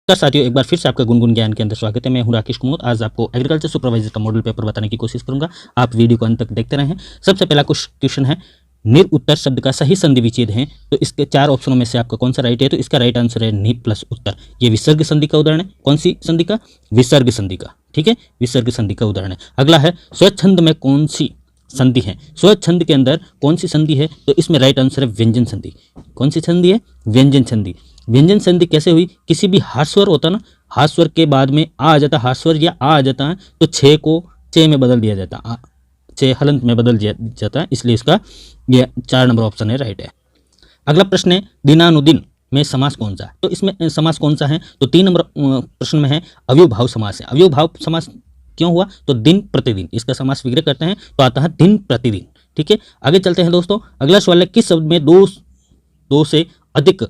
नमस्कार साथियों, एक बार फिर से आपका गुनगुन ज्ञान के अंदर स्वागत है। मैं हूं राकेश कुमार। आज आपको एग्रीकल्चर सुपरवाइजर का मॉडल पेपर बताने की कोशिश करूंगा। आप वीडियो को अंत तक देखते रहें। सबसे पहला क्वेश्चन है, निरुत्तर शब्द का सही संधि विच्छेद है। तो इसके चार ऑप्शनों में से आपका कौन सा राइट है? तो इसका राइट आंसर है नि प्लस उत्तर। ये विसर्ग संधि का उदाहरण है। कौन सी संधि का? विसर्ग संधि का। ठीक है, विसर्ग संधि का उदाहरण है। अगला है, स्वच्छंद में कौन सी संधि है? स्वच्छंद के अंदर कौन सी संधि है? तो इसमें राइट आंसर है व्यंजन संधि। कौन सी संधि है? व्यंजन संधि। व्यंजन संधि कैसे हुई? किसी भी हास्वर होता ना, हास्वर के बाद में आ जाता, हास्वर या आ जाता है, तो छे को चे में बदल दिया जाता, छे हलंत में बदल दिया जाता है। इसलिए इसका ये 4 नंबर ऑप्शन है, राइट है। अगला प्रश्न है, दिनानुदिन में समास कौन सा है? तो इसमें समास कौन सा है? तो 3 नंबर प्रश्न में है, अव्ययभाव समास है। अव्ययभाव समास क्यों हुआ? तो दिन प्रतिदिन, इसका समास विग्रह करते हैं तो आता है दिन प्रतिदिन। ठीक है, आगे चलते हैं दोस्तों। अगला सवाल है, किस शब्द में दो से अधिक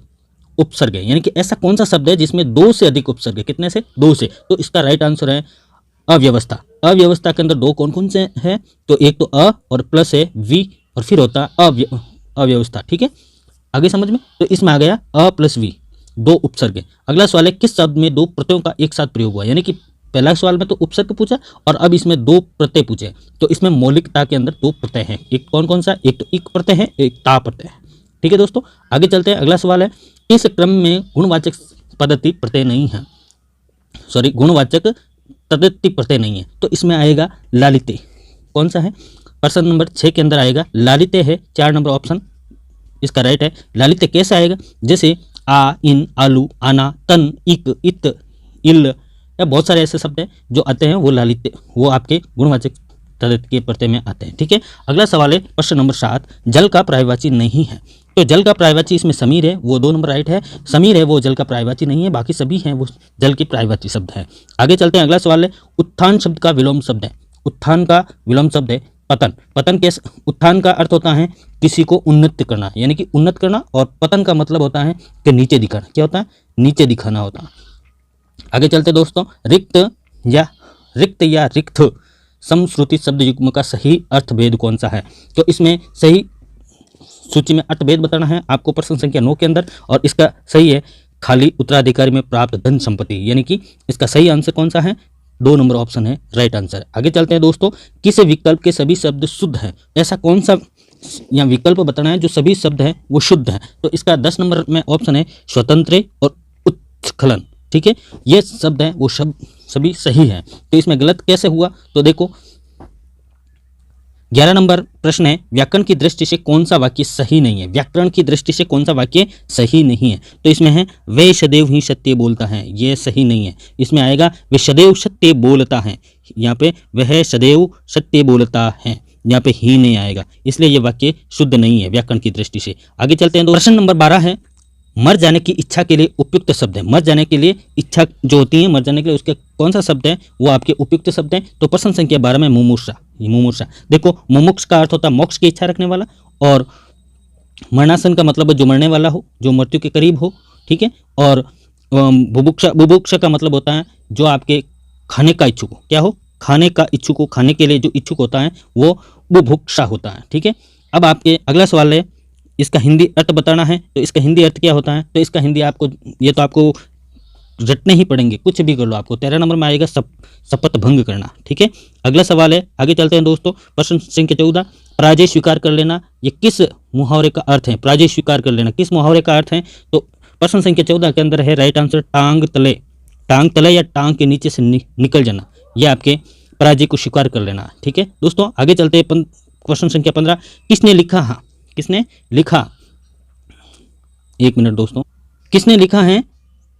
उपसर्ग है? यानी कि ऐसा कौन सा शब्द है जिसमें 2 से अधिक उपसर्ग है? कितने से? 2 से। तो इसका राइट आंसर है अव्यवस्था। अव्यवस्था के अंदर 2 कौन कौन से हैं? तो एक तो अ और प्लस है वी और फिर होता है अव्यवस्था। ठीक है, आगे समझ में? तो इसमें आ गया अ प्लस वी, 2 उपसर्ग है। अगला सवाल है, किस शब्द में 2 प्रत्ययों का एक साथ प्रयोग हुआ? यानी कि पहला सवाल में तो उपसर्ग पूछा और अब इसमें 2 प्रत्यय पूछे। तो इसमें मौलिकता के अंदर 2 प्रत्यय हैं। एक कौन कौन सा? एक तो इक प्रत्यय है, एक ता प्रत्यय है। ठीक है दोस्तों, आगे चलते हैं। अगला सवाल है, इस क्रम में गुणवाचक पद्धति प्रत्यय नहीं है, सॉरी गुणवाचक तद्धिति प्रत्यय नहीं है। तो इसमें आएगा लालित्य। कौन सा है? प्रश्न नंबर 6 के अंदर आएगा लालित्य है, 4 नंबर ऑप्शन इसका राइट है। लालित्य कैसे आएगा? जैसे आ, इन, आलू, आना, तन, इक, इत, इल, या बहुत सारे ऐसे शब्द हैं जो आते हैं, वो लालित्य, वो आपके गुणवाचक तद्धित के प्रत्यय में आते हैं। ठीक है, अगला सवाल है प्रश्न नंबर 7, जल का पर्यायवाची नहीं है। तो जल का पर्यायवाची इसमें समीर है, वो 2 नंबर राइट है। समीर है वो जल का पर्यायवाची नहीं है, बाकी सभी हैं वो जल के पर्यायवाची शब्द है। आगे चलते हैं। अगला सवाल है, उत्थान शब्द का विलोम शब्द है। उत्थान का विलोम शब्द है पतन। पतन के उत्थान का अर्थ होता है किसी को उन्नत करना, यानी कि उन्नत करना, और पतन का मतलब होता है कि नीचे दिखाना। क्या होता है? नीचे दिखाना होता है। आगे चलते दोस्तों, रिक्त या रिक्त समश्रुति शब्द युग्म का सही अर्थभेद कौन सा है? तो इसमें सही सूची में अर्थभेद बताना है आपको प्रश्न संख्या 9 के अंदर, और इसका सही है खाली उत्तराधिकारी में प्राप्त धन संपत्ति, यानी कि इसका सही आंसर कौन सा है? 2 नंबर ऑप्शन है, राइट आंसर। आगे चलते हैं दोस्तों, किस विकल्प के सभी शब्द शुद्ध हैं? ऐसा कौन सा यहाँ विकल्प बताना है जो सभी शब्द हैं वो शुद्ध हैं? तो इसका 10 नंबर में ऑप्शन है स्वतंत्र और उत्स्खलन। ठीक है, ये शब्द हैं वो शब्द सभी सही हैं। तो इसमें गलत कैसे हुआ? तो देखो, 11 नंबर प्रश्न है, व्याकरण की दृष्टि से कौन सा वाक्य सही नहीं है? व्याकरण की दृष्टि से कौन सा वाक्य सही नहीं है? तो इसमें है, वे सदैव ही सत्य बोलता है, ये सही नहीं है। इसमें आएगा वे सदैव सत्य बोलता है, यहाँ पे वह सदैव सत्य बोलता है, यहाँ पे ही नहीं आएगा, इसलिए ये वाक्य शुद्ध नहीं है व्याकरण की दृष्टि से। आगे चलते हैं। प्रश्न नंबर 12 है, मर जाने की इच्छा के लिए उपयुक्त शब्द है। मर जाने के लिए इच्छा जो होती है, मर जाने के लिए उसके कौन सा शब्द है वो आपके उपयुक्त शब्द हैं? तो प्रश्न संख्या 12 में मुमुक्षा। मुमुक्षा देखो, मुमुक्ष का अर्थ होता है मोक्ष की इच्छा रखने वाला, और मरणासन का मतलब है जो मरने वाला हो, जो मृत्यु के करीब हो। ठीक है, और बुभुक्षा का मतलब होता है जो आपके खाने का इच्छुक हो। क्या हो? खाने का इच्छुक हो, खाने के लिए जो इच्छुक होता है वो बुभुक्षा होता है। ठीक है, अब आपके अगला सवाल है, इसका हिंदी अर्थ बताना है। तो इसका हिंदी अर्थ क्या होता है? तो इसका हिंदी आपको, ये तो आपको रटने ही पड़ेंगे, कुछ भी कर लो आपको। 13 नंबर में आएगा शपथ भंग करना। ठीक है, अगला सवाल है, आगे चलते हैं दोस्तों। प्रश्न संख्या 14, पराजय स्वीकार कर लेना, ये किस मुहावरे का अर्थ है? पराजय स्वीकार कर लेना किस मुहावरे का अर्थ है? तो प्रश्न संख्या 14 के अंदर है राइट आंसर टांग तले या टांग के नीचे से निकल जाना, यह आपके पराजय को स्वीकार कर लेना। ठीक है दोस्तों, आगे चलते हैं। क्वेश्चन संख्या 15, किसने लिखा? हाँ, किसने लिखा? 1 मिनट दोस्तों, किसने लिखा है?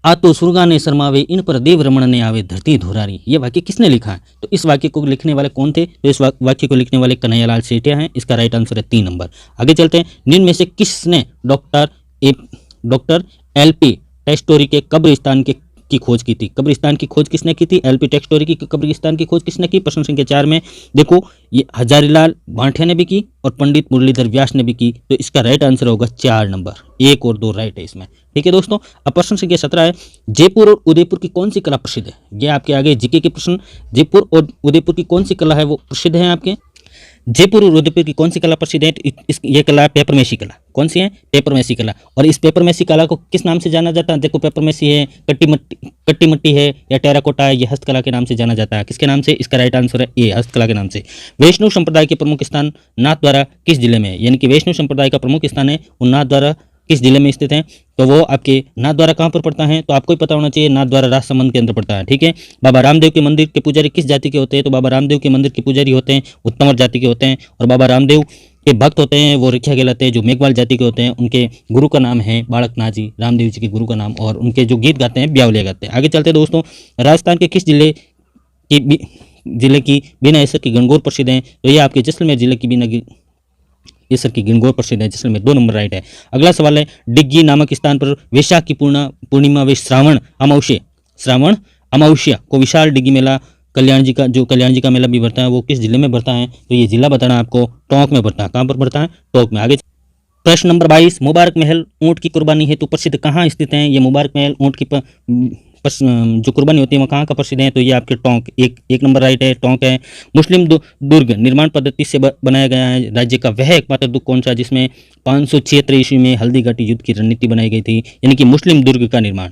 आतो सुरगा ने शर्मावे, इन पर देव रमण ने आवे, धरती धुरारी, ये वाक्य किसने लिखा है? तो इस वाक्य को लिखने वाले कौन थे? तो इस वाक्य को लिखने वाले कन्हैयालाल सेठिया हैं। इसका राइट आंसर है 3 नंबर। आगे चलते हैं। निम्न में से किसने डॉक्टर LP टेस्टोरी के कब्रिस्तान की खोज की थी? कब्रिस्तान की खोज किसने की थी? LP टेस्टोरी की कब्रिस्तान की खोज किसने की? प्रश्न संख्या 4 में देखो, ये हजारीलाल भाटिया ने भी की और पंडित मुरलीधर व्यास ने भी की। तो इसका राइट आंसर होगा 4 नंबर, 1 और 2 राइट है इसमें। ठीक है दोस्तों, अब प्रश्न संख्या 17 है, जयपुर और उदयपुर की कौन सी कला प्रसिद्ध है? ये आपके आगे जीके के प्रश्न। जयपुर और उदयपुर की कौन सी कला है वो प्रसिद्ध है आपके? जयपुर और उदयपुर की कौन सी कला प्रसिद्ध है? ये कला पेपरमेसी कला। कौन सी है? पेपरमेसी कला। और इस पेपरमेसी कला को किस नाम से जाना जाता है? देखो, पेपरमेसी है, कट्टी मट्टी है या टेराकोटा है, ये हस्तकला के नाम से जाना जाता है। किसके नाम से? इसका राइट आंसर है ए, हस्तकला के नाम से। वैष्णव संप्रदाय के प्रमुख स्थान नाथद्वारा किस जिले में है? यानी कि वैष्णव संप्रदाय का प्रमुख स्थान है वो नाथद्वारा किस जिले में स्थित है? तो वो आपके नाथद्वारा कहाँ पर पड़ता है? तो आपको ही पता होना चाहिए, नाथद्वारा राजसमंद के अंदर पड़ता है। ठीक है। बाबा रामदेव के मंदिर के पुजारी किस जाति के होते हैं? तो बाबा रामदेव के मंदिर के पुजारी होते हैं उत्तमर जाति के होते हैं। और बाबा रामदेव के भक्त होते हैं वो रिख्या कहलाते हैं, जो मेघवाल जाति के होते हैं। उनके गुरु का नाम है बालकनाथ जी, रामदेव जी के गुरु का नाम। और उनके जो गीत गाते हैं ब्यावलिया गाते हैं। आगे चलते हैं दोस्तों। राजस्थान के किस जिले की बिना ऐसर की गणगौर प्रसिद्ध है? तो ये आपके जैसलमेर जिले की बिना ऐसर की गणगौर प्रसिद्ध है, जैसलमेर। 2 नंबर राइट है। अगला सवाल है, डिग्गी नामक स्थान पर वैशाख की पूर्णिमा व श्रावण अमावस्या को विशाल डिग्गी मेला कल्याण जी का मेला भी बढ़ता है, वो किस जिले में बढ़ता है? तो ये जिला बताना आपको, टोंक में बढ़ता है। कहाँ पर बढ़ता है? टोंक में। आगे प्रश्न नंबर 22, मुबारक महल ऊंट की कुर्बानी हेतु प्रसिद्ध कहाँ स्थित है? ये मुबारक महल ऊंट की जो कुर्बानी होती है वो कहाँ का प्रसिद्ध है? तो ये आपके टोंक, एक नंबर राइट है, टोंक है। मुस्लिम दुर्ग निर्माण पद्धति से बनाया गया है राज्य का वह एकमात्र दुर्ग कौन सा जिसमें 576 ईस्वी में हल्दी घाटी युद्ध की रणनीति बनाई गई थी? यानी कि मुस्लिम दुर्ग का निर्माण,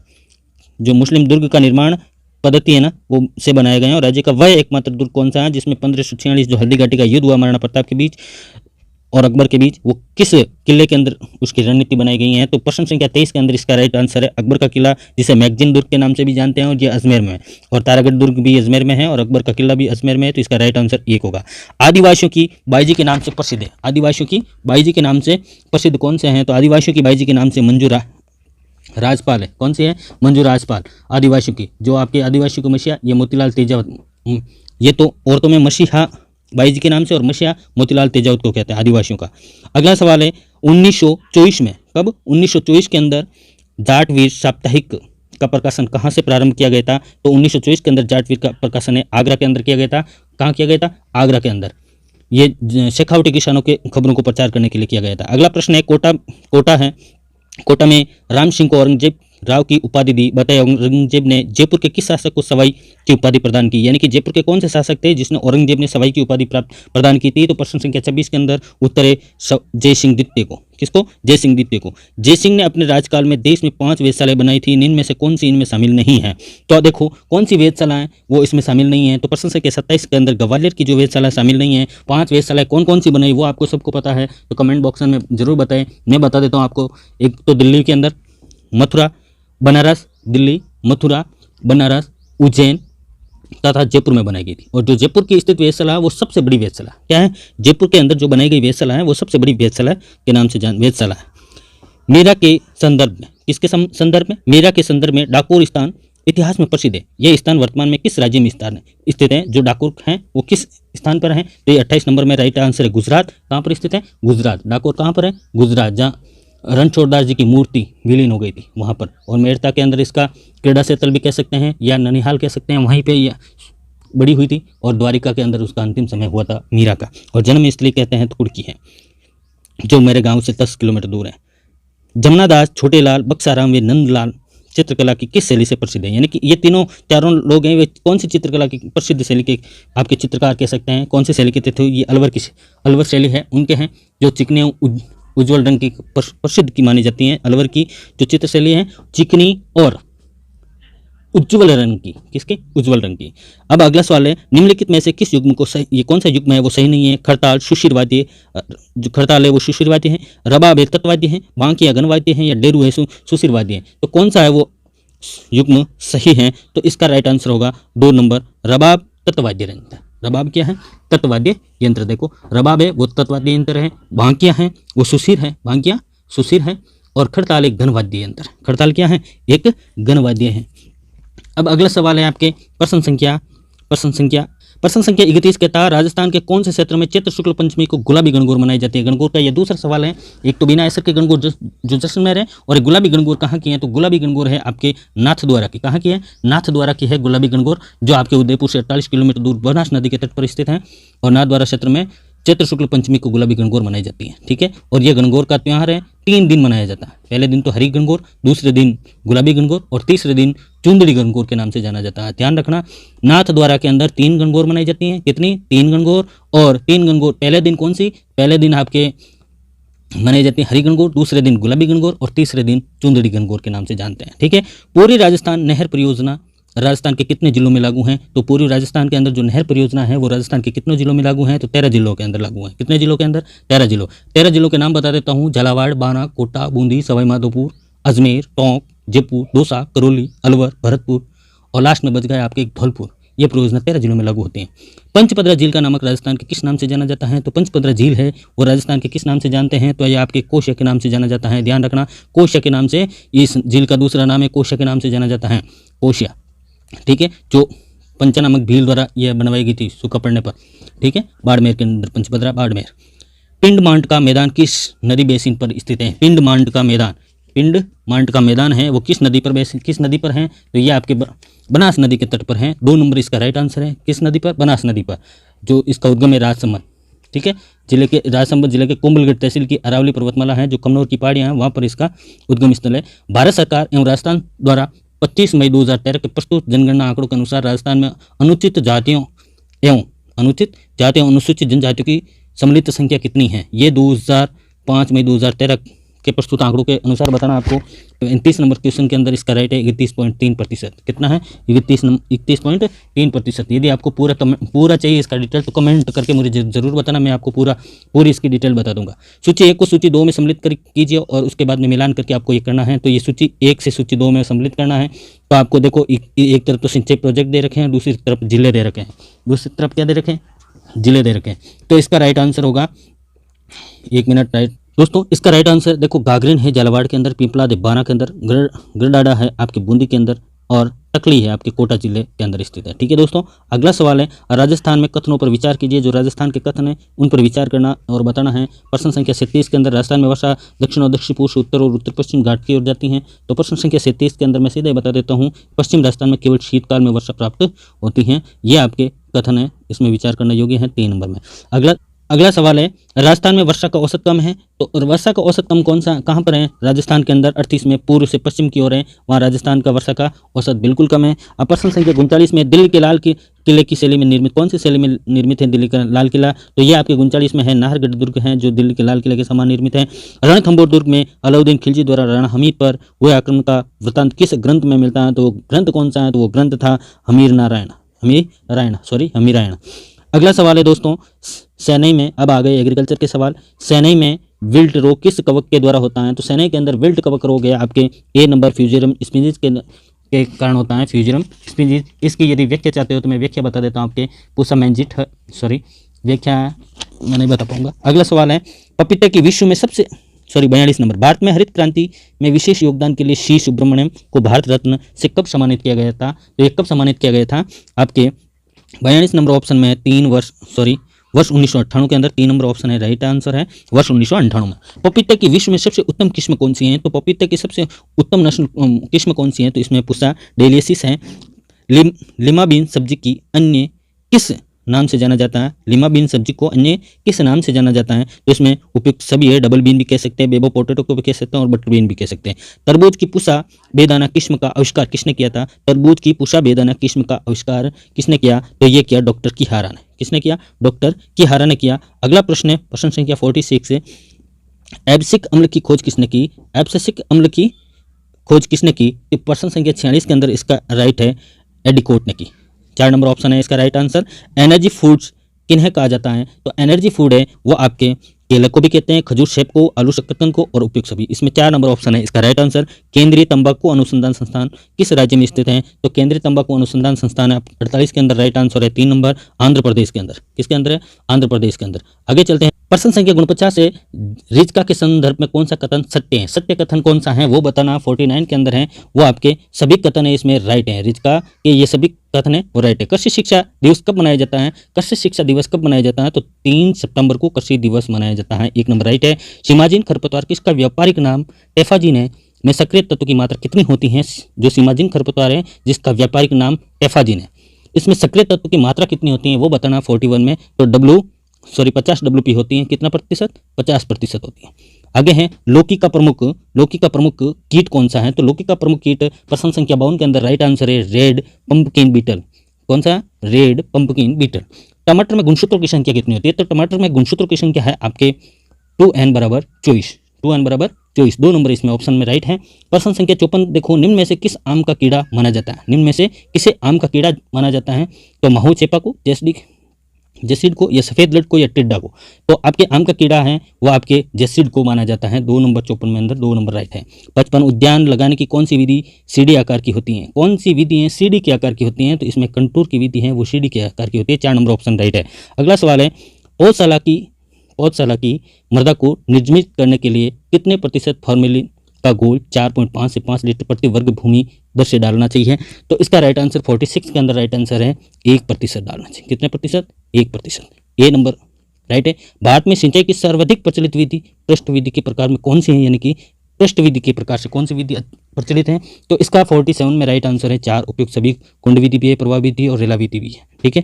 जो मुस्लिम दुर्ग का निर्माण पद्धति है ना, वो से बनाया गया है। और राज्य का वह एकमात्र दुर्ग कौन सा है जिसमें 1546 जो हल्दी घाटी का युद्ध हुआ महाराणा प्रताप के बीच और अकबर के बीच, वो किस किले के अंदर उसकी रणनीति बनाई गई है? तो प्रश्न संख्या 23 के अंदर इसका राइट आंसर है अकबर का किला, जिसे मैगजीन दुर्ग के नाम से भी जानते हैं, और ये अजमेर में है। और तारागढ़ दुर्ग भी अजमेर में है और अकबर का किला भी अजमेर में है। तो इसका राइट आंसर 1 होगा। आदिवासियों की बाईजी के नाम से प्रसिद्ध है, आदिवासियों की बाईजी के नाम से प्रसिद्ध कौन से हैं? तो आदिवासियों की बाईजी के नाम से मंजू राजपाल है। कौन सी है? मंजू राजपाल। आदिवासियों की, जो आपके आदिवासियों को मसीहा, ये मोतीलाल तेजावत, ये तो औरतों में मसीहा बाईजी के नाम से, और मसीहा मोतीलाल तेजावत को कहते हैं आदिवासियों का। अगला सवाल है, 1924 में, कब? 1924 के अंदर जाटवीर साप्ताहिक का प्रकाशन कहाँ से प्रारंभ किया गया था? तो 1924 के अंदर जाटवीर का प्रकाशन है आगरा के अंदर किया गया था। कहाँ किया गया था? आगरा के अंदर। ये शेखावटी किसानों के खबरों को प्रचार करने के लिए किया गया था। अगला प्रश्न है, कोटा है, कोटा में राम सिंह को औरंगजेब राव की उपाधि दी। बताइए औरंगजेब ने जयपुर के किस शासक को सवाई की उपाधि प्रदान की? यानी कि जयपुर के कौन से शासक थे जिसने औरंगजेब ने सवाई की उपाधि प्रदान की थी? तो प्रश्न संख्या 26 के अंदर उत्तर है जय सिंह द्वितीय को। किसको? जय सिंह द्वितीय को। जय सिंह ने अपने राजकाल में देश में 5 वेधशालाएं बनाई थी, इनमें से कौन सी इनमें शामिल नहीं है? तो देखो कौन सी वेधशालाएं वो इसमें शामिल नहीं है। तो प्रश्न संख्या 27 के अंदर ग्वालियर की जो वेधशाला शामिल नहीं है। 5 वेधशालाएं कौन कौन सी बनाई वो आपको सबको पता है, तो कमेंट बॉक्स में जरूर बताएं। मैं बता देता हूँ आपको। एक तो दिल्ली के अंदर मथुरा बनारस, दिल्ली मथुरा बनारस उज्जैन तथा जयपुर में बनाई गई थी। और जो जयपुर की स्थित वेधशाला है वो सबसे बड़ी वेधशाला क्या है? जयपुर के अंदर जो बनाई गई वेधशाला है वो सबसे बड़ी वेधशाला के नाम से वेधशाला है। मेरा के संदर्भ में, किसके संदर्भ में? मेरा के संदर्भ में डाकोर स्थान इतिहास में प्रसिद्ध है। यह स्थान वर्तमान में किस राज्य में स्थित है? जो डाकोर हैं वो किस स्थान पर है? तो ये 28 नंबर में राइट आंसर है गुजरात। कहाँ पर स्थित है? गुजरात। डाकोर कहाँ पर है? गुजरात, जहाँ रणछोड़दास जी की मूर्ति विलीन हो गई थी वहाँ पर। और मेड़ता के अंदर इसका क्रीड़ा क्षेत्र भी कह सकते हैं या ननिहाल कह सकते हैं, वहीं पे बड़ी हुई थी। और द्वारिका के अंदर उसका अंतिम समय हुआ था मीरा का। और जन्म इसलिए कहते हैं तो कुड़की है, जो मेरे गांव से 10 किलोमीटर दूर है। जमुनादास, छोटेलाल, बक्साराम व नंदलाल चित्रकला की किस शैली से प्रसिद्ध है? यानी कि ये चारों लोग हैं, वे कौन सी चित्रकला की प्रसिद्ध शैली के आपके चित्रकार कह सकते हैं? कौन सी शैली के थे? ये अलवर शैली है उनके हैं, जो चिकने उज्ज्वल रंग की प्रसिद्ध की मानी जाती हैं। अलवर की जो चित्र शैली है चिकनी और उज्ज्वल रंग की। किसके? उज्ज्वल रंग की। अब अगला सवाल है, निम्नलिखित में से किस युग्म को सही, ये कौन सा युग्म है वो सही नहीं है? खड़ताल सुशीरवाद्य, जो खड़ताल है वो सुशीरवाद्य है, रबाब है तत्वाद्य है, बांकी गणवाद्य है, या डेरू है सुशीरवाद्य है। तो कौन सा है वो युग्म सही है? तो इसका राइट आंसर होगा 2 नंबर, रबाब तत्वाद्य यंत्र। रबाब क्या है? तत्वाद्य यंत्र। देखो रबाब है वो तत्वाद्य यंत्र है, बांकिया है वो सुशीर है, बांकिया सुशीर है, और खड़ताल एक गणवाद्य यंत्र। खड़ताल क्या है? एक गणवाद्य है। अब अगला सवाल है आपके प्रश्न संख्या 31 कहता है, राजस्थान के कौन से क्षेत्र में चैत्र शुक्ल पंचमी को गुलाबी गणगौर मनाई जाती है? गणगौर का यह दूसरा सवाल है। एक तो बिना ऐसर के गणगौर जो जैसलमेर है, और एक गुलाबी गणगौर कहाँ की है? तो गुलाबी गणगौर है आपके नाथद्वारा की। कहाँ की है? नाथद्वारा की है गुलाबी गणगौर, जो आपके उदयपुर से 48 किलोमीटर दूर बनास नदी के तट पर स्थित है। और नाथद्वारा क्षेत्र में चैत्र शुक्ल पंचमी को गुलाबी गणगौर मनाई जाती है। ठीक है, और ये गणगौर का त्यौहार है, 3 दिन मनाया जाता है। पहले दिन तो हरी गणगौर, दूसरे दिन गुलाबी गणगौर और तीसरे दिन चुंदड़ी गणगौर के नाम से जाना जाता है। ध्यान रखना, नाथ द्वारा के अंदर 3 गणगौर मनाई जाती हैं। कितनी? 3 गणगौर। और 3 गणगौर पहले दिन कौन सी? पहले दिन आपके मनाई जाती है हरी गणगौर, दूसरे दिन गुलाबी गणगौर और तीसरे दिन चुंदड़ी गणगौर के नाम से जानते हैं। ठीक है, पूरी राजस्थान नहर परियोजना राजस्थान के कितने जिलों में लागू हैं? तो पूर्वी राजस्थान के अंदर जो नहर परियोजना है वो राजस्थान के कितने जिलों में लागू हैं? तो 13 जिलों के अंदर लागू हैं। कितने जिलों के अंदर? 13 जिलों। 13 जिलों के नाम बता देता हूँ: झालावाड़, बाना, कोटा, बूंदी, सवाई माधोपुर, अजमेर, टोंक, जयपुर, दौसा, करौली, अलवर, भरतपुर और लास्ट में बच गया आपके धौलपुर। ये परियोजना 13 जिलों में लागू होती है। पंचपदरा झील का नामक राजस्थान के किस नाम से जाना जाता है? तो पंचपदरा झील है वो राजस्थान के किस नाम से जानते हैं? तो ये आपके कोशा के नाम से जाना जाता है। ध्यान रखना, कोशा के नाम से, इस झील का दूसरा नाम है कोशा के नाम से जाना जाता है, कोशा। ठीक है, जो पंचा नामक भील द्वारा यह बनवाई गई थी सूखा पड़ने पर। ठीक है, बाड़मेर के अंदर, पंचपदरा बाड़मेर। पिंड मांड का मैदान किस नदी बेसिन पर स्थित है? पिंड मांड का मैदान, पिंड मांड का मैदान है वो किस नदी पर किस नदी पर है? तो ये आपके बनास नदी के तट पर है। 2 नंबर इसका राइट आंसर है। किस नदी पर? बनास नदी पर, जो इसका उद्गम है राजसमंद। ठीक है, राजसमंद जिले के कोंबलगढ़ तहसील की अरावली पर्वतमाला है, जो कमनौर की पहाड़ियां हैं, वहां पर इसका उद्गम स्थल है। भारत सरकार एवं राजस्थान द्वारा 25 मई 2013 के प्रस्तुत जनगणना आंकड़ों के अनुसार राजस्थान में अनुसूचित जातियों एवं अनुसूचित जनजातियों की सम्मिलित संख्या कितनी है? ये 5 मई 2013 के प्रस्तुत आंकड़ों के अनुसार बताना आपको। 29 नंबर क्वेश्चन के अंदर इसका राइट है 31.3%। कितना है? 31.3%। यदि आपको पूरा चाहिए इसका डिटेल तो कमेंट करके मुझे जरूर बताना, मैं आपको पूरी इसकी डिटेल बता दूंगा। सूची 1 को सूची 2 में सम्मिलित कीजिए और उसके बाद में मिलान करके आपको ये करना है। तो ये सूची 1 से सूची 2 में सम्मिलित करना है। तो आपको देखो, एक तरफ तो सिंचाई प्रोजेक्ट दे रखे हैं, दूसरी तरफ जिले दे रखे हैं। दूसरी तरफ क्या दे रखे हैं? जिले दे रखे हैं। तो इसका राइट आंसर होगा, 1 मिनट राइट दोस्तों, इसका राइट आंसर देखो, गागरिन है झालावाड़ के अंदर, पिंपला दे बाना के अंदर, गढ़डाडा है आपके बूंदी के अंदर और टकली है आपके कोटा जिले के अंदर स्थित है। ठीक है दोस्तों, अगला सवाल है, राजस्थान में कथनों पर विचार कीजिए। जो राजस्थान के कथन है उन पर विचार करना और बताना है। प्रश्न संख्या 37 के अंदर, राजस्थान में वर्षा दक्षिण और दक्षिण पूर्व, उत्तर और उत्तर पश्चिम घाट की ओर जाती है। तो प्रश्न संख्या 37 के अंदर मैं सीधे बता देता हूँ, पश्चिम राजस्थान में केवल शीतकाल में वर्षा प्राप्त होती है। ये आपके कथन है, इसमें विचार करना योग्य है 3 नंबर में। अगला सवाल है, राजस्थान में वर्षा का औसत कम है। तो वर्षा का औसत कम कहाँ पर है? राजस्थान के अंदर 38 में पूर्व से पश्चिम की ओर है, वहाँ राजस्थान का वर्षा का औसत बिल्कुल कम है। अब प्रश्न संख्या 39 में, दिल्ली के लाल किले की शैली में निर्मित, कौन सी शैली में निर्मित है दिल्ली का लाल किला? तो ये आपके 39 में है, नाहरगढ़ दुर्ग है जो दिल्ली के लाल किले के समान निर्मित है। रणथंभौर दुर्ग में अलाउद्दीन खिलजी द्वारा राणा हमीर पर हुए आक्रमण का वृत्तांत किस ग्रंथ में मिलता है? तो ग्रंथ कौन सा है? तो वो ग्रंथ था हमीरायण। अगला सवाल है दोस्तों, सैनई में, अब आ गए एग्रीकल्चर के सवाल। सैनई में विल्ट रोग किस कवक के द्वारा होता है? तो सैनई के अंदर विल्ट कवक रोग है आपके A नंबर फ्यूजेरियम स्पीसीज के कारण होता है, फ्यूजेरियम स्पीसीज। इसकी यदि व्याख्या चाहते हो तो मैं व्याख्या बता देता हूँ आपके, पूसा मैंजिट, व्याख्या मैं नहीं बता पाऊंगा। अगला सवाल है, पपीते की विश्व में 42 नंबर, भारत में हरित क्रांति में विशेष योगदान के लिए सी सुब्रमण्यम को भारत रत्न से कब सम्मानित किया गया था? तो ये कब सम्मानित किया गया था? आपके 42 नंबर ऑप्शन में वर्ष 1998 के अंदर 3 नंबर ऑप्शन है, राइट आंसर है वर्ष 1998 में। पपीते की विश्व में सबसे उत्तम किस्म कौन सी है? तो पपीते की सबसे उत्तम नस्ल किस्म कौन सी है? तो इसमें पूछा डेलियसिस है। लिमा बीन सब्जी की अन्य किस नाम से जाना जाता है? लिमा बीन सब्जी को अन्य किस नाम से जाना जाता है? तो इसमें उपयुक्त सभी है, डबल बीन भी कह सकते हैं, बेबो पोटैटो को भी कह सकते हैं और बटर बीन भी कह सकते हैं। तरबूज की पुषा बेदाना किस्म का आविष्कार किसने किया था? तरबूज की पुषा बेदाना किस्म का आविष्कार किसने किया? तो ये किया डॉक्टर किहारा ने। किसने किया? डॉक्टर किहारा ने किया। अगला प्रश्न है, प्रश्न संख्या 46 से, एब्सिक अम्ल की खोज किसने की? एब्सिक अम्ल की खोज किसने की? प्रश्न संख्या 46 के अंदर इसका राइट है एडिकोट ने की। 4 नंबर ऑप्शन है इसका राइट आंसर। एनर्जी फूड्स किन्हें कहा जाता है? तो एनर्जी फूड है वो आपके केले को भी कहते हैं, खजूर सेब को, आलू शकरकंद को और उपयुक्त सभी। इसमें 4 नंबर ऑप्शन है इसका राइट आंसर। केंद्रीय तंबाकू अनुसंधान संस्थान किस राज्य में स्थित है? तो केंद्रीय तंबाकू अनुसंधान संस्थान है 48 के अंदर, राइट आंसर है 3 नंबर, आंध्र प्रदेश के अंदर। किसके अंदर है? आंध्र प्रदेश के अंदर। आगे चलते हैं, प्रश्न संख्या 49 से, रिचका के संदर्भ में कौन सा कथन सत्य है? सत्य कथन कौन सा है वो बताना। 49 के अंदर है वो आपके सभी कथन है इसमें राइट है, रिचका के ये सभी कथन है वो राइट है। कृषि शिक्षा दिवस कब मनाया जाता है? कृषि शिक्षा दिवस कब मनाया जाता है? तो 3 सितंबर को कृषि दिवस मनाया जाता है, 1 नंबर राइट है। सीमाजीन खरपतवार किसका व्यापारिक नाम? टेफाजीन में सक्रिय तत्व की मात्रा कितनी होती है? जो सीमाजीन खरपतवार है जिसका व्यापारिक नाम टेफाजीन है, इसमें सक्रिय तत्व की मात्रा कितनी होती है वो बताना 41 में। तो 50 WP होती हैं। कितना प्रतिशत? 50% होती है। आगे है लौकी का प्रमुख कीट कौन सा है? तो लौकी का प्रमुख कीट प्रश्न संख्या 52 के अंदर राइट आंसर है रेड पंपकिन बीटल। कौन सा? Red pumpkin beetle. टमाटर में गुणसूत्रों की संख्या कितनी होती है? तो टमाटर में गुणसूत्रों की संख्या है आपके 2n बराबर 24। 2n बराबर 24, 2 नंबर इसमें ऑप्शन में राइट है। प्रश्न संख्या 54 देखो, निम्न में से किस आम का कीड़ा माना जाता है? निम्न में से किसे आम का कीड़ा माना जाता है? तो महू चेपा को, जैसिड को, या सफेद लट को, या टिड्डा को? तो आपके आम का कीड़ा है वो आपके जैसिड को माना जाता है। 2 नंबर 54 में अंदर 2 नंबर राइट है। 55 उद्यान लगाने की कौन सी विधि सीढ़ी आकार की होती है? कौन सी विधि है सीढ़ी के आकार की होती है? तो इसमें कंटूर की विधि है वो सीढ़ी के आकार की होती है। 4 नंबर ऑप्शन राइट है। अगला सवाल है पौधशाला की मृदा को निर्जमित करने के लिए कितने प्रतिशत फॉर्मेलिन का घोल 4.5 से 5 लीटर प्रति वर्ग भूमि दर से डालना चाहिए? तो इसका राइट आंसर 46 के अंदर राइट आंसर है 1% डालना चाहिए। कितने प्रतिशत? 1%। ए नंबर राइट है। भारत में सिंचाई की सर्वाधिक प्रचलित विधि पृष्ठ विधि के प्रकार में कौन सी है? यानी कि पृष्ठ विधि के प्रकार से कौन सी विधि प्रचलित है? तो इसका 47 में राइट आंसर है 4 उपयुक्त सभी। कुंड विधि भी है, प्रवाह विधि और रेला विधि भी है। ठीक है।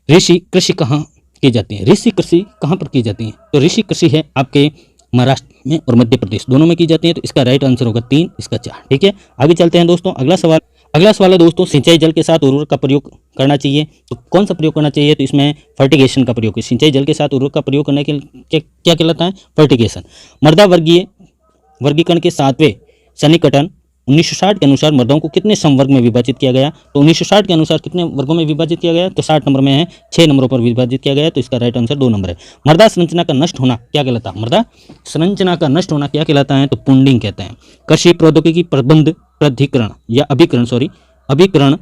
ऋषि कृषि कहाँ की जाती है? ऋषि कृषि कहाँ पर की जाती है? तो ऋषि कृषि है आपके महाराष्ट्र में और मध्य प्रदेश दोनों में की जाती है। तो इसका राइट आंसर होगा 3, इसका 4। ठीक है। आगे चलते हैं दोस्तों। अगला सवाल है दोस्तों, सिंचाई जल के साथ उर्वरक का प्रयोग करना चाहिए तो कौन सा प्रयोग करना चाहिए? तो इसमें फर्टिगेशन का प्रयोग है। सिंचाई जल के साथ उर्वरक का प्रयोग करने के क्या कहलाता है? फर्टिगेशन। मृदा वर्गीकरण के 7वें सन्निकटन 1960 के अनुसार मृदाओं को कितने समवर्ग में विभाजित किया गया? तो 1960 के अनुसार कितने वर्गों में विभाजित किया गया? तो 60 नंबर में है, 6 नंबरों पर विभाजित किया गया। तो इसका राइट आंसर 2 नंबर है। मृदा संरचना का नष्ट होना क्या कहलाता है? मृदा संरचना का नष्ट होना क्या कहलाता है? तो पुंडिंग कहते हैं। कृषि प्रौद्योगिकी प्रबंध प्राधिकरण या अभिकरण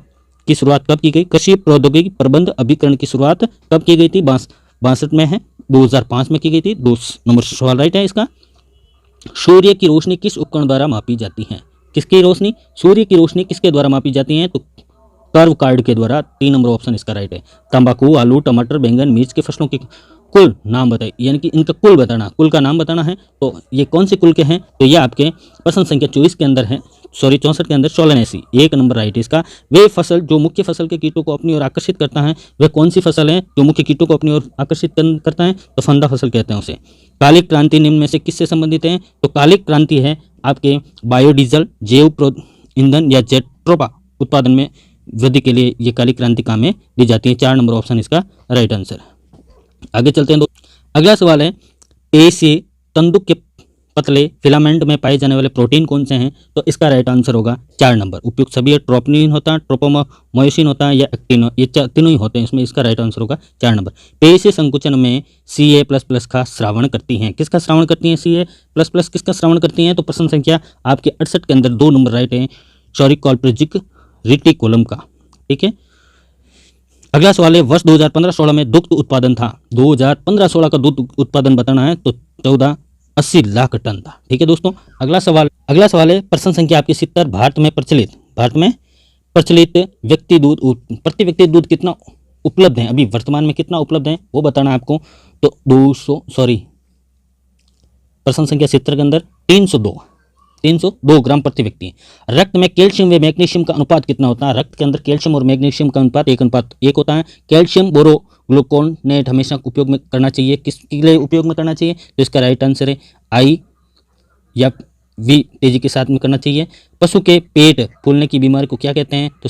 की शुरुआत कब की गई? कृषि प्रौद्योगिकी प्रबंध अभिकरण की शुरुआत कब की गई थी? 62 में है, 2005 में की गई थी। 2 नंबर सवाल राइट है इसका। सूर्य की रोशनी किस उपकरण द्वारा मापी जाती है? किसकी रोशनी? सूर्य की रोशनी किसके द्वारा मापी जाती है? तो कर्व कार्ड के द्वारा। 3 नंबर ऑप्शन इसका राइट है। तंबाकू, आलू, टमाटर, बैंगन, मिर्च के फसलों के कुल नाम बताइए, यानी कि इनका कुल बताना, कुल का नाम बताना है। तो ये कौन से कुल के हैं? तो ये आपके प्रश्न संख्या 24 के अंदर है, 64 के अंदर सोलनेसी। 1 नंबर राइट है इसका। वे फसल जो मुख्य फसल के कीटों को अपनी ओर आकर्षित करता है वह कौन सी फसल है जो मुख्य कीटों को अपनी ओर आकर्षित करता है? तो फंदा फसल कहते हैं उसे। कालिक क्रांति निम्न में से किससे संबंधित है? तो कालिक क्रांति है आपके बायोडीजल, जैव ईंधन या जेट्रोपा उत्पादन में वृद्धि के लिए ये काली क्रांति काम में दी जाती है। 4 नंबर ऑप्शन इसका राइट आंसर है। आगे चलते हैं। अगला सवाल है, पेड़ से तंदुक के पतले फिलामेंट में पाए जाने वाले प्रोटीन कौन से हैं? तो इसका राइट आंसर होगा 4 नंबर उपयुक्त सभी। ट्रोपोनिन होता है, ट्रोपोमायोसिन होता है या एक्टिनो, ये तीनों ही होते हैं। इसमें इसका राइट आंसर होगा 4 नंबर। पेशीय संकुचन में Ca++ का श्रावण करती हैं। किसका श्रावण करती हैं? Ca++ किसका श्रावण करती हैं? तो प्रश्न संख्या आपके 68 के अंदर 2 नंबर राइट है, सॉरिकॉल्प्रिजिक रेटिकुलम का। ठीक है। अगला सवाल है, वर्ष 2015-16 में दुग्ध उत्पादन था। 2015-16 का दुग्ध उत्पादन बताना है तो 1480 लाख टन था। ठीक है दोस्तों। अगला सवाल है, प्रश्न संख्या आपकी 70, भारत में प्रचलित प्रति व्यक्ति दूध कितना उपलब्ध है? अभी वर्तमान में कितना उपलब्ध है वो बताना है आपको। तो 200 प्रश्न संख्या 70 के अंदर 302 ग्राम प्रति व्यक्ति। रक्त में कैल्शियम व मैग्नीशियम का अनुपात कितना होता है? रक्त के अंदर कैल्शियम और मैग्नीशियम का अनुपात 1:1 होता है। कैल्शियम बोरोग्लूकोनेट हमेशा उपयोग में करना चाहिए। किसके लिए उपयोग में करना चाहिए? तो इसका राइट आंसर है I या V तेजी के साथ में करना चाहिए। पशु के पेट फूलने की बीमारी को क्या कहते हैं? तो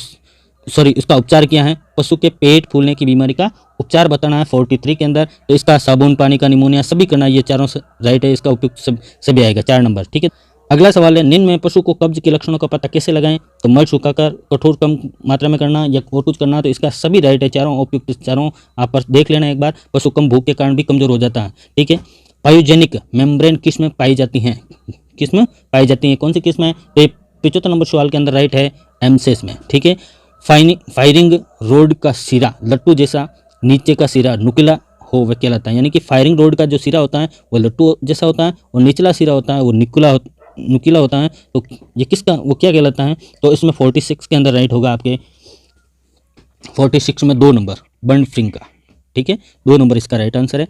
इसका उपचार क्या है? पशु के पेट फूलने की बीमारी का उपचार बताना है 43 के अंदर। तो इसका साबुन पानी का निमोनिया सभी करना, ये चारों राइट है। इसका उपयुक्त सभी आएगा 4 नंबर। ठीक है। अगला सवाल है, निम्न में पशु को कब्ज के लक्षणों का पता कैसे लगाएं? तो मल सुखाकर कठोर कम मात्रा में करना या और कुछ करना। तो इसका सभी राइट है, चारों उपयुक्त, चारों आप पर देख लेना एक बार। पशु कम भूख के कारण भी कमजोर हो जाता है। ठीक है। पायोजेनिक मेम्ब्रेन किस में पाई जाती हैं? कौन सी किस्म है? तो 75 नंबर सवाल के अंदर राइट है एमसेस में। ठीक है। फायरिंग रोड का सिरा लट्टू जैसा, नीचे का सिरा नुकीला हो वह कहलाता है। यानी कि फायरिंग रोड का जो सिरा होता है वो लट्टू जैसा होता है और निचला सिरा होता है वो नुकीला होता है। तो ये किसका वो क्या कहलाता है? तो इसमें 46 के अंदर राइट होगा आपके 46 में 2 नंबर बर्न फ्रिंग का। ठीक है। 2 नंबर इसका राइट आंसर है।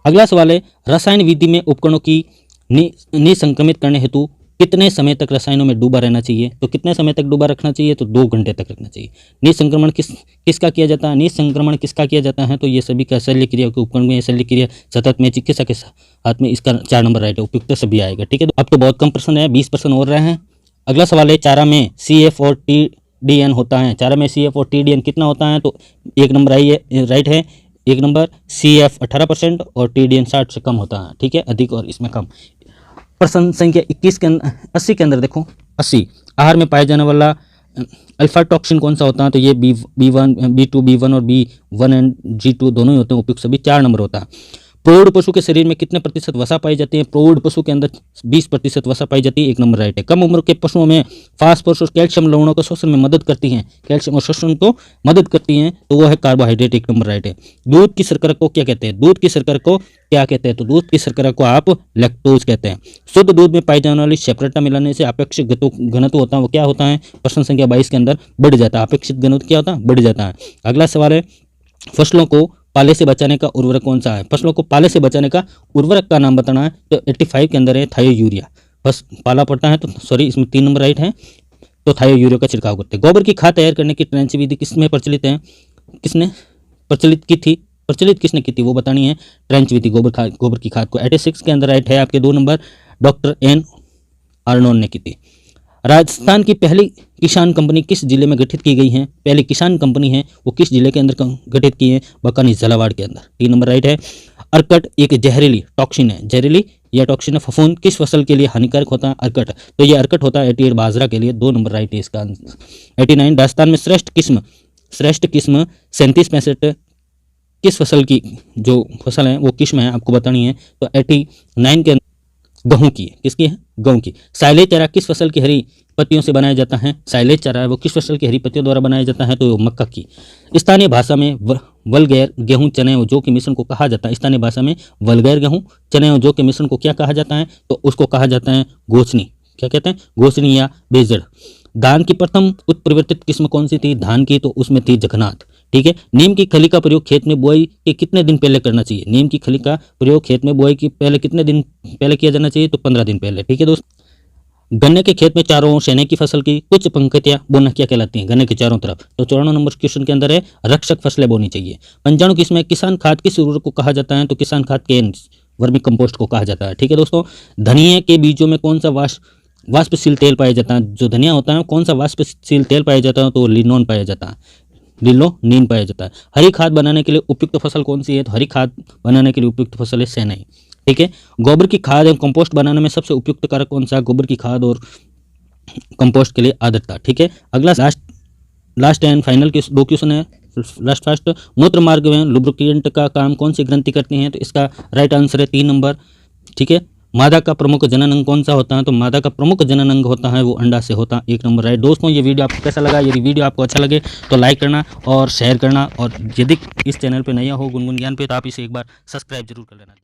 अगला सवाल है, रसायन विधि में उपकरणों की निसंक्रमित करने हेतु कितने समय तक रसायनों में डूबा रहना चाहिए, तो कितने समय तक डूबा रखना चाहिए, तो 2 घंटे तक रखना चाहिए। निसंक्रमण किसका किया जाता है, निसंक्रमण किसका किया जाता है, तो ये सभी का शल्य क्रिया के उपकरण में शल्य क्रिया सतत में चिकित्सा के हाथ में, इसका 4 नंबर राइट है, उपयुक्त सभी आएगा। ठीक है, तो अब तो बहुत कम प्रश्न है, 20 प्रश्न और रहे हैं। अगला सवाल है, चारा में CF और TDN होता है, चारा में CF और TDN कितना होता है, तो 1 नंबर राइट है, 1 नंबर। CF 18% और TDN 60 से कम होता है। ठीक है, अधिक और इसमें कम। प्रश्न संख्या 21 के 80 के अंदर देखो, 80 आहार में पाया जाने वाला अल्फा टॉक्सिन कौन सा होता है, तो ये B1 B2 B1 और B1 एंड G2 दोनों ही होते हैं, उपयुक्त सभी 4 नंबर होता है। प्रौढ़ पशु के शरीर में कितने प्रतिशत वसा पाई जाती है, प्रौढ़ पशु के अंदर 20% वसा पाई जाती है, 1 नंबर राइट है। कम उम्र के पशुओं में फास्फोरस और कैल्शियम लवणों के शोषण में मदद करती हैं, कैल्शियम और शोषण को मदद करती हैं, तो वो है कार्बोहाइड्रेट, 1 नंबर राइट है। दूध की शर्करा को क्या कहते हैं, दूध की शर्करा को क्या कहते हैं, तो दूध की शर्करा को आप लैक्टोज कहते हैं। शुद्ध दूध में पाई जाने वाली सेपरेटा मिलाने से अपेक्षित घनत्व होता है, वो क्या होता है, प्रश्न संख्या 22 के अंदर बढ़ जाता है, अपेक्षित घनत्व क्या होता है, बढ़ जाता है। अगला सवाल है, फसलों को पाले से बचाने का उर्वरक कौन सा है, फसलों को पाले से बचाने का उर्वरक का नाम बताना है, तो 85 के अंदर है थायो यूरिया। बस पाला पड़ता है तो सॉरी, इसमें 3 नंबर राइट है, तो थायो यूरिया का छिड़काव करते हैं। गोबर की खाद तैयार करने की ट्रेंच विधि किसमें प्रचलित है, किसने प्रचलित किसने की थी, वो बतानी है, ट्रेंच विधि गोबर की खाद को। 86 के अंदर राइट है आपके 2 नंबर, डॉक्टर एन आर्नोल्ड ने की थी। राजस्थान की पहली किसान कंपनी किस जिले में गठित की गई है, पहली किसान कंपनी है वो किस जिले के अंदर गठित की है, बकानी झालावाड़ के अंदर, 3 नंबर राइट है। अर्कट एक जहरीली टॉक्सिन है, जहरीली या टॉक्सिन है, फफूंद किस फसल के लिए हानिकारक होता है, अर्कट, तो ये अर्कट होता है 88 बाजरा के लिए, 2 नंबर राइट है इसका आंसर। 89 राजस्थान में श्रेष्ठ किस्म 3765 किस फसल की जो फसल है वो किस्म है, आपको बतानी है, तो 89 के गेहूं की है, किसकी है, गेहूं की। साइलेज चारा किस फसल की हरी पत्तियों से बनाया जाता है, साइलेज चारा है वो किस फसल की हरी पत्तियों द्वारा बनाया जाता है, तो मक्का की। स्थानीय भाषा में वल्गैर गेहूं चने और जौ के मिश्रण को कहा जाता है, स्थानीय भाषा में वल्गैर गेहूं चने और जौ के मिश्रण को क्या कहा जाता है, तो उसको कहा जाता है गोचनी, क्या कहते हैं, गोचनी या बेजड़। धान की प्रथम उत्परिवर्तित किस्म कौन सी थी, धान की, तो उसमें थी जगन्नाथ। ठीक है, नीम की खली का प्रयोग खेत में बुआई के कितने दिन पहले करना चाहिए, नीम की खली का प्रयोग खेत में बुआई के पहले कितने दिन पहले किया जाना चाहिए, तो 15 दिन पहले। ठीक है दोस्त, गन्ने के खेत में चारों ओर सेने की फसल की कुछ पंक्तियां बोना क्या कहलाती हैं, गन्ने के चारों तरफ, तो 54 नंबर क्वेश्चन के अंदर है रक्षक फसलें बोनी चाहिए। पंचाणु किस्म किसान खाद किस उर्वरक को कहा जाता है, तो किसान खाद के वर्मी कंपोस्ट को कहा जाता है। ठीक है दोस्तों, धनिया के बीजों में कौन सा वाष्पशील तेल पाया जाता है, जो धनिया होता है कौन सा वाष्पशील तेल पाया जाता है, तो लिनोन पाया जाता है, लिनोनीन पाया जाता है। हरी खाद बनाने के लिए उपयुक्त फसल कौन सी है, तो हरी खाद बनाने के लिए उपयुक्त फसल है सेनई। ठीक है, गोबर की खाद एवं कंपोस्ट बनाने में सबसे उपयुक्त कारक कौन सा है, गोबर की खाद और कंपोस्ट के लिए आर्द्रता। ठीक है, अगला लास्ट एंड फाइनल के 2 क्वेश्चन है, लास्ट फर्स्ट, मूत्र मार्ग में लुब्रिकेंट का काम कौन सी ग्रंथि करती हैं, तो इसका राइट आंसर है 3 नंबर। ठीक है, मादा का प्रमुख जनन अंग कौन सा होता है, तो मादा का प्रमुख जनन अंग होता है वो अंडा से होता है, 1 नंबर राइट। दोस्तों ये वीडियो आपको कैसा लगा, यदि वीडियो आपको अच्छा लगे तो लाइक करना और शेयर करना, और यदि इस चैनल पे नया हो गुनगुन ज्ञान पे, तो आप इसे एक बार सब्सक्राइब जरूर कर लेना।